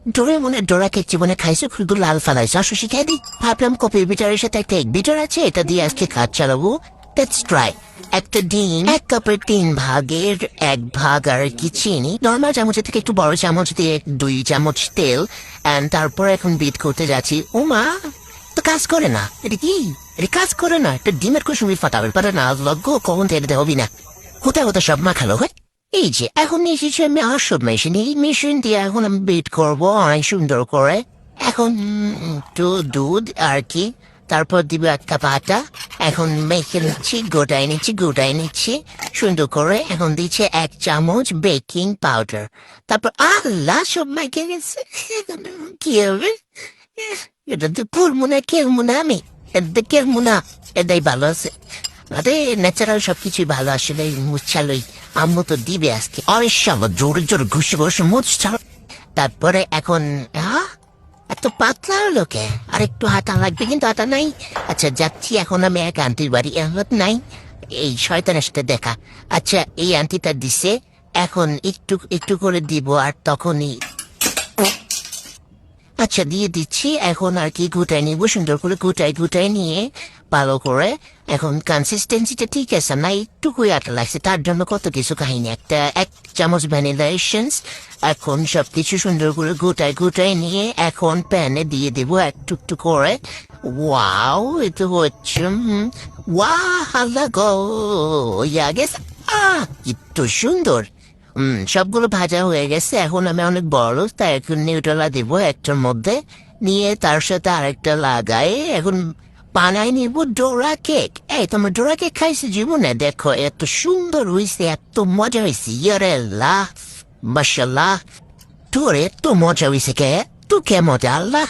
ডোরা কেক জীবনে খাইছে শুধু লাল ফালাইছে আসো শিখাই দিই। ভাবলাম কপির বিটারের সাথে একটা এগ বিটার আছে, এটা দিয়ে আজকে কাজ চালাবো। Let's try. একটা ডিম, 1 কাপের 3 ভাগের 1 ভাগ আর কি চিনি, নর্মাল চামচের থেকে একটু বড় চামচ দিয়ে 2 চামচ তেল, এন্ড তারপর এখন বিট করতে যাচ্ছি। ওমা, তো কাজ করে না, এটা কি? এটা কাজ করে না, এটা ডিমের কুসুমি ফাটাবে পারে না, লগ্য কখন তেলতে হবি না, কোথায় কোথায় সব মাখালো হয়। এই যে এখন এসেছি আমি আসল মেশিন, এই মেশিন দিয়ে এখন আমি বিট করবো অনেক সুন্দর করে। এখন একটু দুধ আর কি, তারপর দিব 1 কাপ আটা। এখন মেখে গোটাই নিচ্ছি সুন্দর করে। এখন দিচ্ছে 1 চামচ বেকিং পাউডার। তারপর আল্লাহ সব মেখে গেছে। কি হবে? এটা তো করবো না, খেলবো না আমি, এটা খেলবো না, এটাই ভালো আছে। আরে ন্যাচারাল সবকিছুই ভালো, আসলে মুচ্ছালই আম্মু তো দিবে আজকে অবশ্য জোরে জোরে ঘুষে ঘুষে মুচ্ছাল। তারপরে এখন এত পাতলা হলো কে? আর একটু হাঁটা লাগবে, কিন্তু হাঁটা নাই। আচ্ছা যাচ্ছি এখন আমি এক আন্টির বাড়ি, এখন নাই এই শয়তানের সাথে দেখা। আচ্ছা এই আন্টিটা দিছে, এখন একটু একটু করে দিব আর তখনই আচ্ছা দিয়ে দিচ্ছি। এখন আর কি গুটাই নিব সুন্দর করে, গুটাই নিয়ে ভালো করে। এখন কনসিস্টেন্সিটা ঠিক আছে না, একটুকুই আটা লাগছে, তার জন্য কত কিছু কাহিনী। 1 চামচ ভ্যানিলা এসেন্স। এখন সবকিছু সুন্দর করে গুটাই নিয়ে এখন প্যানে দিয়ে দেবো একটু একটু করে। ওয়াও, এটা হচ্ছে হাল্লা গো ইয়া গেছে। একটু সুন্দর। সবগুলো ভাজা হয়ে গেছে, এখন আমি অনেক বড়, তাই এখন নিউট্রেলা দিব একটার মধ্যে, নিয়ে তার সাথে আরেকটা লাগাই। এখন বানাই নিব ডোরা কেক। এই তোমার ডোরা কেক খাইছে জীবনে? দেখো এত সুন্দর হয়েছে, এত মজা হয়েছে, ইয়ারেল্লাহ মাশাল্লাহ। তোর এত মজা হয়েছে কে? তো কে মজা আল্লাহ।